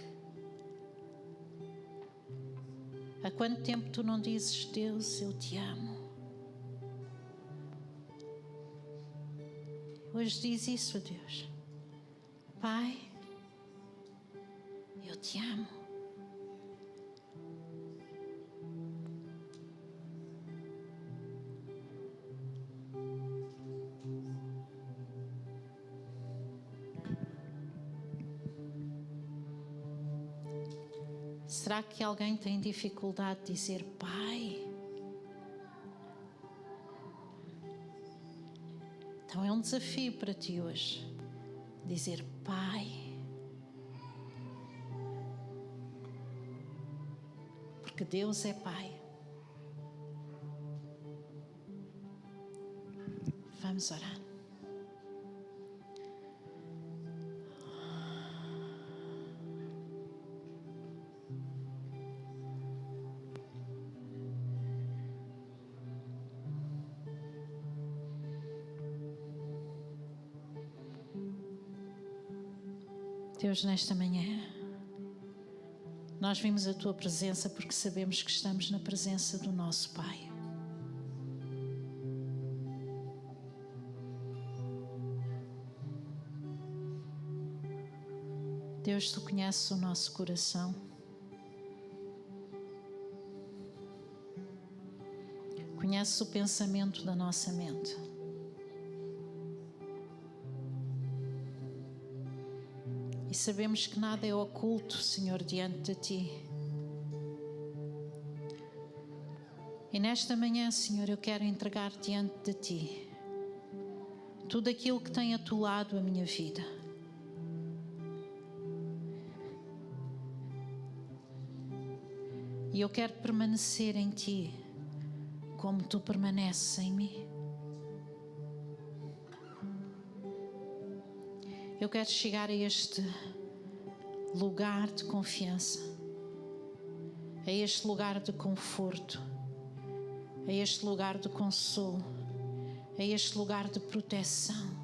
A: Há quanto tempo tu não dizes: Deus, eu te amo? Hoje diz isso a Deus: Pai, eu te amo. Será que alguém tem dificuldade de dizer Pai? Então é um desafio para ti hoje, dizer Pai. Porque Deus é Pai. Vamos orar. Deus, nesta manhã, nós vimos a Tua presença porque sabemos que estamos na presença do nosso Pai. Deus, Tu conheces o nosso coração. Conheces o pensamento da nossa mente. E sabemos que nada é oculto, Senhor, diante de Ti. E nesta manhã, Senhor, eu quero entregar diante de Ti tudo aquilo que tem atolado a minha vida. E eu quero permanecer em Ti como Tu permaneces em mim. Eu quero chegar a este lugar de confiança, a este lugar de conforto, a este lugar de consolo, a este lugar de proteção.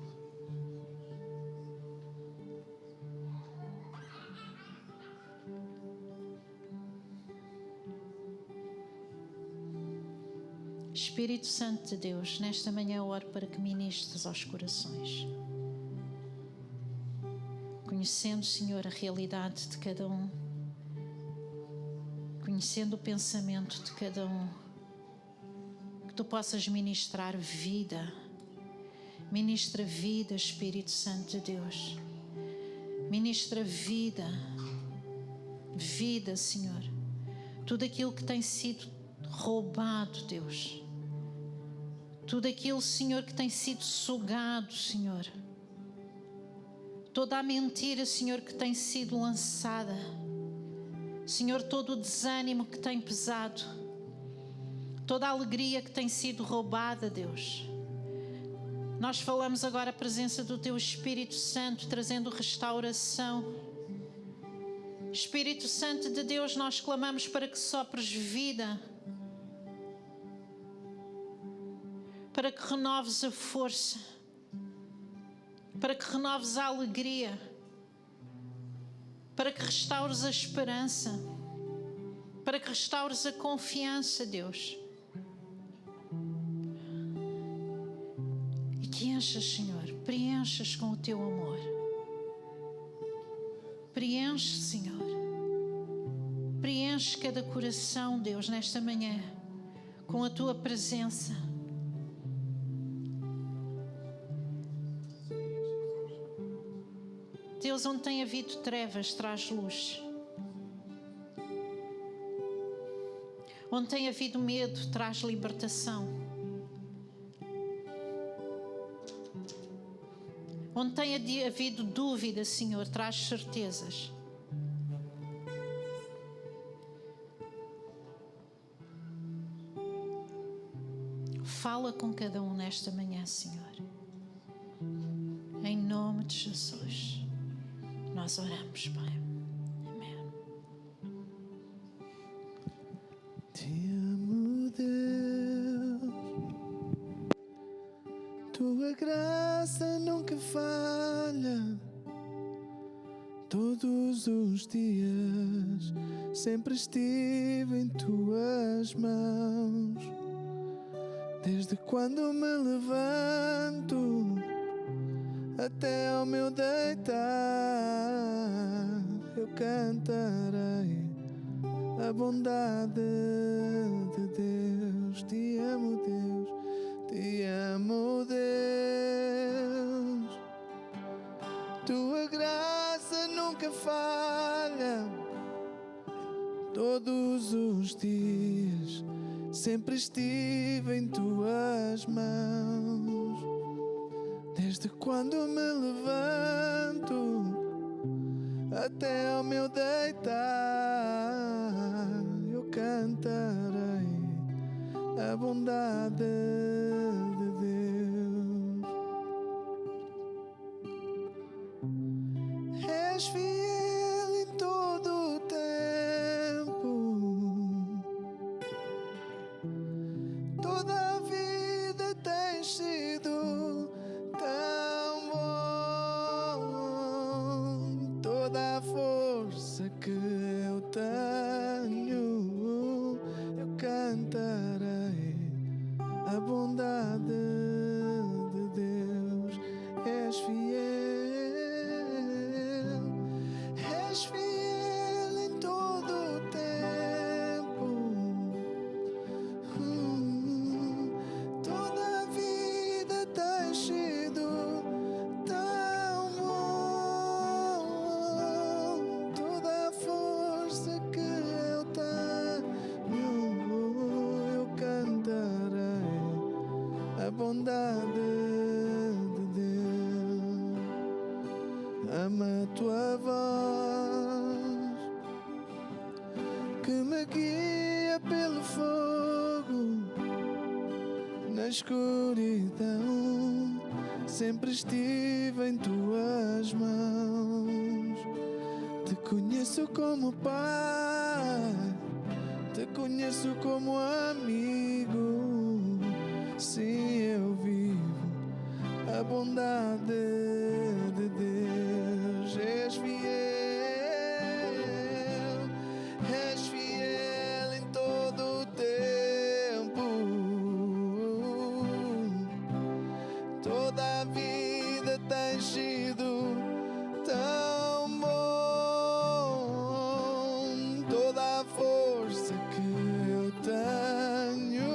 A: Espírito Santo de Deus, nesta manhã eu oro para que ministres aos corações. Conhecendo, Senhor, a realidade de cada um, conhecendo o pensamento de cada um, que Tu possas ministrar vida. Ministra vida, Espírito Santo de Deus. Ministra vida. Vida, Senhor. Tudo aquilo que tem sido roubado, Deus. Tudo aquilo, Senhor, que tem sido sugado, Senhor. toda a mentira, Senhor, que tem sido lançada, Senhor, todo o desânimo que tem pesado, toda a alegria que tem sido roubada, Deus. Nós falamos agora a presença do Teu Espírito Santo, trazendo restauração. Espírito Santo de Deus, nós clamamos para que sopres vida, para que renoves a força, para que renoves a alegria, para que restaures a esperança, para que restaures a confiança, Deus. E que enchas, Senhor, preenchas com o Teu amor. Preenche, Senhor. Preenche cada coração, Deus, nesta manhã, com a Tua presença. Deus, onde tem havido trevas, traz luz. Onde tem havido medo, traz libertação. Onde tem havido dúvida, Senhor, traz certezas. Fala com cada um nesta manhã, Senhor. Em nome de Jesus, nós oramos, Pai. Amém.
B: Te amo, Deus. Tua graça nunca falha. Todos os dias sempre estive em Tuas mãos. Desde quando me levanto até ao meu deitar, eu cantarei a bondade de Deus. Te amo, Deus. Te amo, Deus. Tua graça nunca falha. Todos os dias sempre estive em Tuas mãos. Desde quando me levanto até ao meu deitar, eu cantarei a bondade de Deus. És fiel em todo o tempo. Toda a vida tens sido tão bom. Toda a força que eu tenho, eu cantarei a bondade de Deus. És fiel em todo o tempo. Toda a vida tens sido tão bom. Toda a força que eu tenho, eu cantarei a bondade de Deus. Ama a Tua voz que me guia pelo fogo. Na escuridão sempre estive em Tuas mãos. Te conheço como Pai, te conheço como amigo. Sim, eu vivo a bondade de Deus. És fiel em todo o tempo. Toda a vida tens sido tão bom. Toda a força que eu tenho,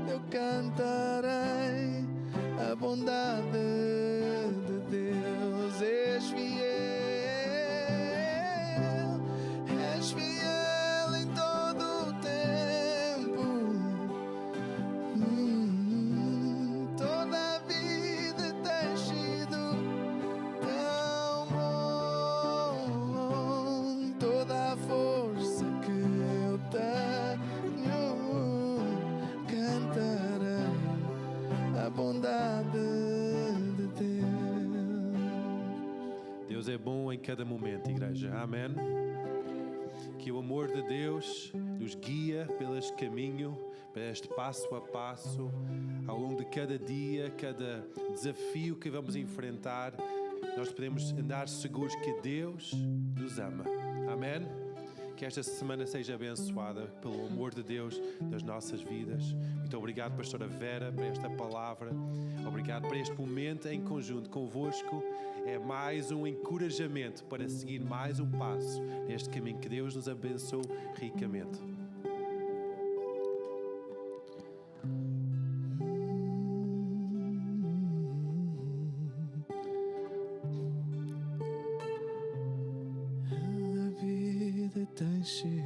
B: eu cantarei a bondade
C: bom em cada momento, igreja. Amém? Que o amor de Deus nos guia pelos caminhos, para este passo a passo, ao longo de cada dia, cada desafio que vamos enfrentar, nós podemos andar seguros que Deus nos ama. Amém? Que esta semana seja abençoada pelo amor de Deus nas nossas vidas. Muito obrigado, pastora Vera, por esta palavra. Obrigado por este momento em conjunto convosco. É mais um encorajamento para seguir mais um passo neste caminho. Que Deus nos abençoe ricamente.
B: A vida tem chegado.